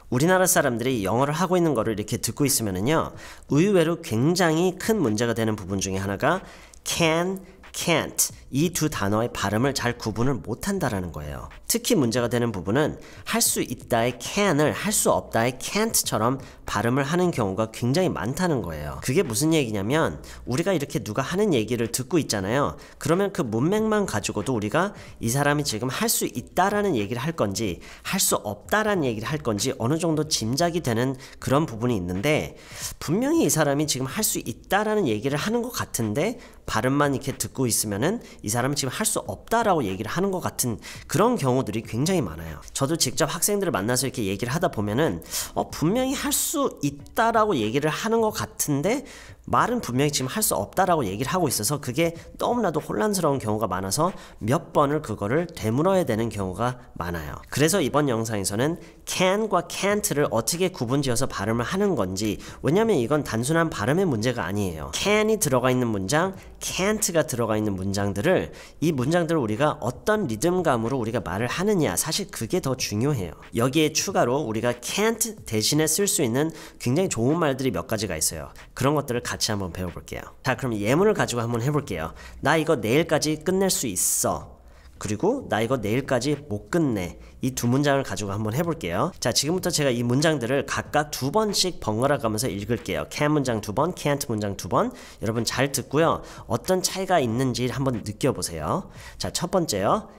우리나라 사람들이 영어를 하고 있는 거를 이렇게 듣고 있으면은요, 의외로 굉장히 큰 문제가 되는 부분 중에 하나가 can, can't 이 두 단어의 발음을 잘 구분을 못한다라는 거예요. 특히 문제가 되는 부분은 할 수 있다의 can을 할 수 없다의 can't처럼 발음을 하는 경우가 굉장히 많다는 거예요. 그게 무슨 얘기냐면 우리가 이렇게 누가 하는 얘기를 듣고 있잖아요. 그러면 그 문맥만 가지고도 우리가 이 사람이 지금 할 수 있다라는 얘기를 할 건지 할 수 없다라는 얘기를 할 건지 어느 정도 짐작이 되는 그런 부분이 있는데, 분명히 이 사람이 지금 할 수 있다라는 얘기를 하는 것 같은데 발음만 이렇게 듣고 있으면은 이 사람은 지금 할 수 없다라고 얘기를 하는 것 같은 그런 경우들이 굉장히 많아요. 저도 직접 학생들을 만나서 이렇게 얘기를 하다 보면은 분명히 할 수 있다라고 얘기를 하는 것 같은데 말은 분명히 지금 할 수 없다라고 얘기를 하고 있어서 그게 너무나도 혼란스러운 경우가 많아서 몇 번을 그거를 되물어야 되는 경우가 많아요. 그래서 이번 영상에서는 can과 can't를 어떻게 구분지어서 발음을 하는 건지, 왜냐면 이건 단순한 발음의 문제가 아니에요. can이 들어가 있는 문장, can't가 들어가 있는 문장들을, 이 문장들을 우리가 어떤 리듬감으로 우리가 말을 하느냐, 사실 그게 더 중요해요. 여기에 추가로 우리가 can't 대신에 쓸 수 있는 굉장히 좋은 말들이 몇 가지가 있어요. 그런 것들을 같이 한번 배워볼게요. 자, 그럼 예문을 가지고 한번 해볼게요. 나 이거 내일까지 끝낼 수 있어. 그리고 나 이거 내일까지 못 끝내. 이 두 문장을 가지고 한번 해볼게요. 자, 지금부터 제가 이 문장들을 각각 두 번씩 번갈아 가면서 읽을게요. can 문장 두 번, can't 문장 두 번. 여러분 잘 듣고요. 어떤 차이가 있는지 한번 느껴보세요. 자, 첫 번째요.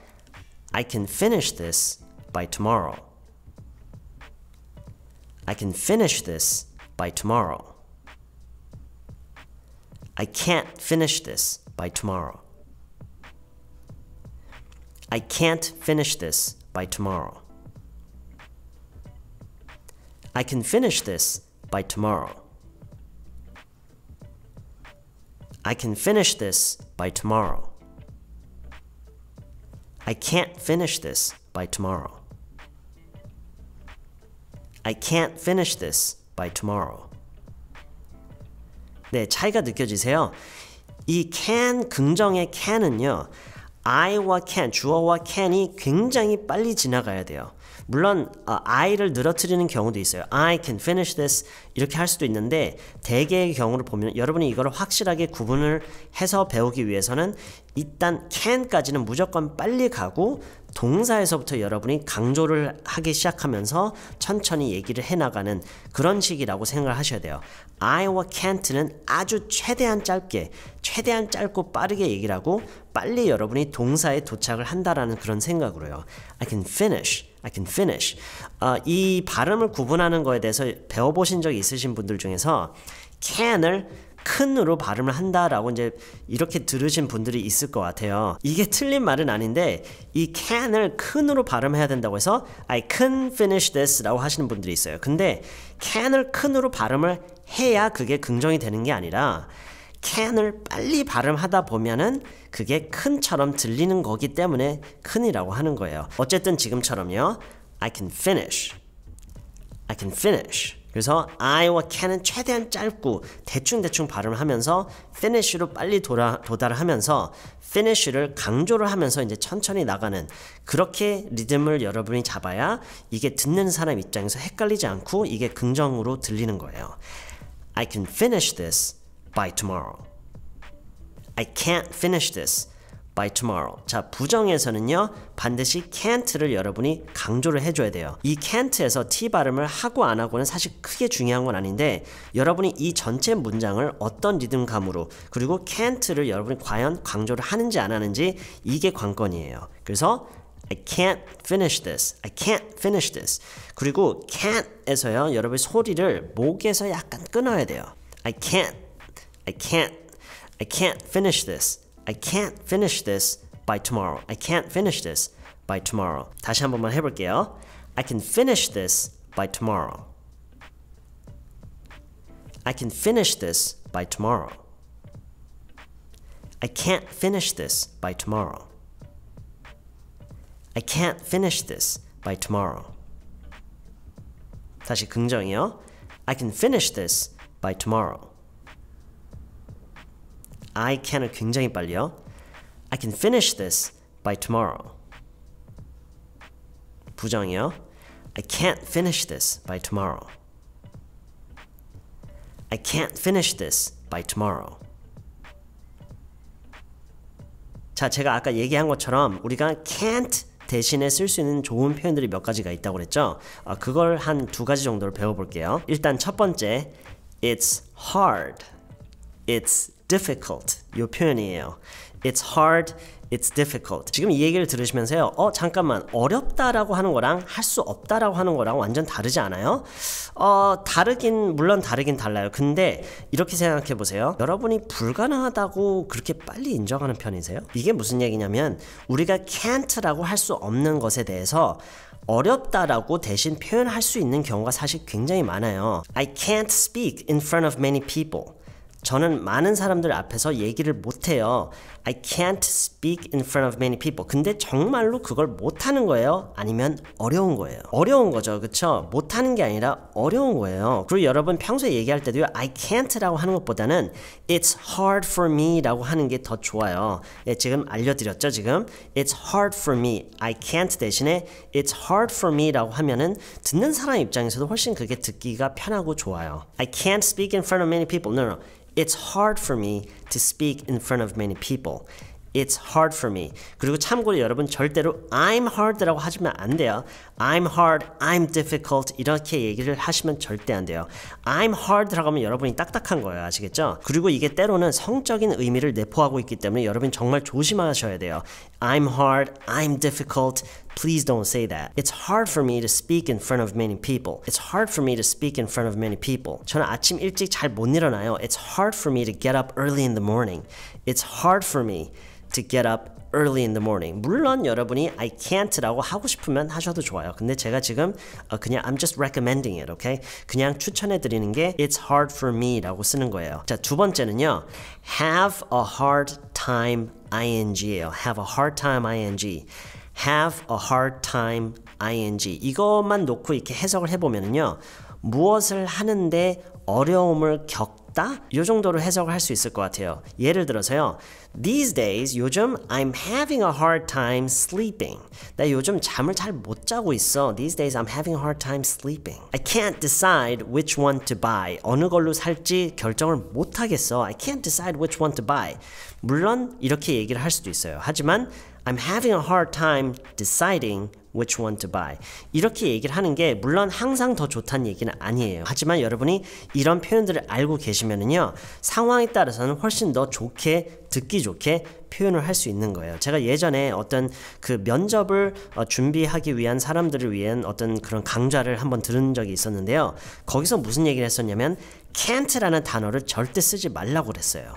I can finish this by tomorrow. I can finish this by tomorrow. I can't finish this by tomorrow. I can't finish this by tomorrow. I can finish this by tomorrow. I can finish this by tomorrow. I can't finish this by tomorrow. I can't finish this by tomorrow. 네, 차이가 느껴지세요? 이 can, 긍정의 can은요, I와 can, 주어와 can이 굉장히 빨리 지나가야 돼요. 물론 I를 늘어뜨리는 경우도 있어요. I can finish this 이렇게 할 수도 있는데, 대개의 경우를 보면 여러분이 이걸 확실하게 구분을 해서 배우기 위해서는 일단 can까지는 무조건 빨리 가고 동사에서부터 여러분이 강조를 하기 시작하면서 천천히 얘기를 해나가는 그런 식이라고 생각을 하셔야 돼요. I와 can't는 아주 최대한 짧게, 최대한 짧고 빠르게 얘기를 하고 빨리 여러분이 동사에 도착을 한다라는 그런 생각으로요. I can finish, I can finish. 이 발음을 구분하는 거에 대해서 배워보신 적이 있으신 분들 중에서 can을 큰으로 발음을 한다라고 이제 이렇게 들으신 분들이 있을 것 같아요. 이게 틀린 말은 아닌데 이 can을 큰으로 발음해야 된다고 해서 I can finish this 라고 하시는 분들이 있어요. 근데 can을 큰으로 발음을 해야 그게 긍정이 되는 게 아니라 can을 빨리 발음하다 보면은 그게 큰처럼 들리는 거기 때문에 큰이라고 하는 거예요. 어쨌든 지금처럼요. I can finish. I can finish. 그래서 I와 can은 최대한 짧고 대충대충 발음을 하면서 finish로 빨리 도달하면서 finish를 강조를 하면서 이제 천천히 나가는 그렇게 리듬을 여러분이 잡아야 이게 듣는 사람 입장에서 헷갈리지 않고 이게 긍정으로 들리는 거예요. I can finish this by tomorrow. I can't finish this by tomorrow. 자, 부정에서는요 반드시 can't를 여러분이 강조를 해줘야 돼요. 이 can't에서 t 발음을 하고 안 하고는 사실 크게 중요한 건 아닌데, 여러분이 이 전체 문장을 어떤 리듬감으로 그리고 can't를 여러분이 과연 강조를 하는지 안 하는지 이게 관건이에요. 그래서 I can't finish this. I can't finish this. 그리고 can't에서요 여러분이 소리를 목에서 약간 끊어야 돼요. I can't finish this. I can't finish this by tomorrow. I can't finish this by tomorrow. 다시 한 번만 해볼게요. I can finish this by tomorrow. I can finish this by tomorrow. I can't finish this by tomorrow. I can't finish this by tomorrow. 다시 긍정이요. I can finish this by tomorrow. I can을 굉장히 빨리요. I can finish this by tomorrow. 부정이요. I can't finish this by tomorrow. I can't finish this by tomorrow. 자, 제가 아까 얘기한 것처럼 우리가 can't 대신에 쓸 수 있는 좋은 표현들이 몇 가지가 있다고 그랬죠. 그걸 한 두 가지 정도로 배워볼게요. 일단 첫 번째, it's hard, it's difficult 이 표현이에요. It's hard, it's difficult. 지금 이 얘기를 들으시면서요. 잠깐만, 어렵다라고 하는 거랑 할 수 없다라고 하는 거랑 완전 다르지 않아요? 물론 다르긴 달라요. 근데 이렇게 생각해 보세요. 여러분이 불가능하다고 그렇게 빨리 인정하는 편이세요? 이게 무슨 얘기냐면 우리가 can't라고 할 수 없는 것에 대해서 어렵다라고 대신 표현할 수 있는 경우가 사실 굉장히 많아요. I can't speak in front of many people. 저는 많은 사람들 앞에서 얘기를 못해요. I can't speak in front of many people. 근데 정말로 그걸 못하는 거예요? 아니면 어려운 거예요? 어려운 거죠. 그쵸? 못하는 게 아니라 어려운 거예요. 그리고 여러분 평소에 얘기할 때도요. I can't라고 하는 것보다는 It's hard for me 라고 하는 게 더 좋아요. 지금 알려드렸죠? 지금 It's hard for me. I can't 대신에 It's hard for me 라고 하면은 듣는 사람 입장에서도 훨씬 그게 듣기가 편하고 좋아요. I can't speak in front of many people. No. It's hard for me to speak in front of many people. It's hard for me. 그리고 참고로 여러분 절대로 I'm hard라고 하시면 안 돼요. I'm hard, I'm difficult 이렇게 얘기를 하시면 절대 안 돼요. I'm hard라고 하면 여러분이 딱딱한 거예요. 아시겠죠? 그리고 이게 때로는 성적인 의미를 내포하고 있기 때문에 여러분 정말 조심하셔야 돼요. I'm hard, I'm difficult. Please don't say that. It's hard for me to speak in front of many people. It's hard for me to speak in front of many people. 저는 아침 일찍 잘 못 일어나요. It's hard for me to get up early in the morning. It's hard for me to get up early in the morning. 물론 여러분이 I can't라고 하고 싶으면 하셔도 좋아요. 근데 제가 지금 그냥 I'm just recommending it, okay? 그냥 추천해 드리는 게 It's hard for me라고 쓰는 거예요. 자, 두 번째는요. Have a hard time ing예요. Have a hard time ing. Have a hard time ing. 이것만 놓고 이렇게 해석을 해보면은요. 무엇을 하는데 어려움을 겪다? 이 정도로 해석을 할 수 있을 것 같아요. 예를 들어서요. These days, 요즘 I'm having a hard time sleeping. 나 요즘 잠을 잘 못 자고 있어. These days I'm having a hard time sleeping. I can't decide which one to buy. 어느 걸로 살지 결정을 못 하겠어. I can't decide which one to buy. 물론 이렇게 얘기를 할 수도 있어요. 하지만 I'm having a hard time deciding which one to buy. 이렇게 얘기를 하는 게 물론 항상 더 좋다는 얘기는 아니에요. 하지만 여러분이 이런 표현들을 알고 계시면은요. 상황에 따라서는 훨씬 더 좋게 듣기 좋게 표현을 할 수 있는 거예요. 제가 예전에 어떤 그 면접을 준비하기 위한 사람들을 위한 어떤 그런 강좌를 한번 들은 적이 있었는데요. 거기서 무슨 얘기를 했었냐면 can't라는 단어를 절대 쓰지 말라고 그랬어요.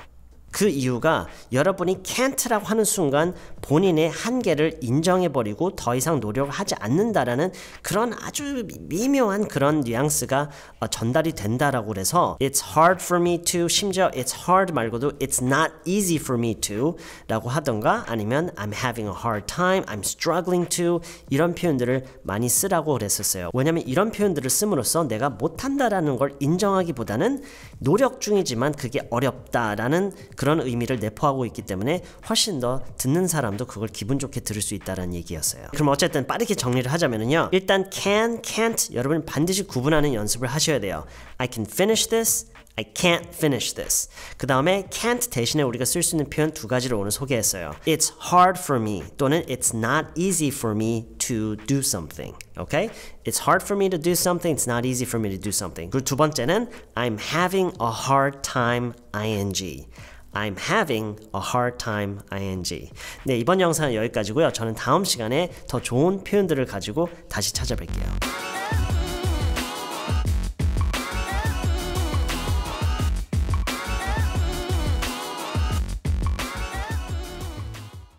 그 이유가 여러분이 can't라고 하는 순간 본인의 한계를 인정해버리고 더 이상 노력을 하지 않는다라는 그런 아주 미묘한 그런 뉘앙스가 전달이 된다라고 그래서 It's hard for me to 심지어 It's hard 말고도 It's not easy for me to 라고 하던가 아니면 I'm having a hard time, I'm struggling to 이런 표현들을 많이 쓰라고 그랬었어요. 왜냐면 이런 표현들을 씀으로써 내가 못한다라는 걸 인정하기보다는 노력 중이지만 그게 어렵다라는 그런 의미를 내포하고 있기 때문에 훨씬 더 듣는 사람도 그걸 기분 좋게 들을 수 있다는 얘기였어요. 그럼 어쨌든 빠르게 정리를 하자면요. 일단 can, can't 여러분 반드시 구분하는 연습을 하셔야 돼요. I can finish this, I can't finish this. 그 다음에 can't 대신에 우리가 쓸 수 있는 표현 두 가지를 오늘 소개했어요. It's hard for me 또는 It's not easy for me to do something. Okay? It's hard for me to do something. It's not easy for me to do something. 그리고 두 번째는 I'm having a hard time ing. I'm having a hard time ing. 네, 이번 영상은 여기까지고요. 저는 다음 시간에 더 좋은 표현들을 가지고 다시 찾아뵐게요.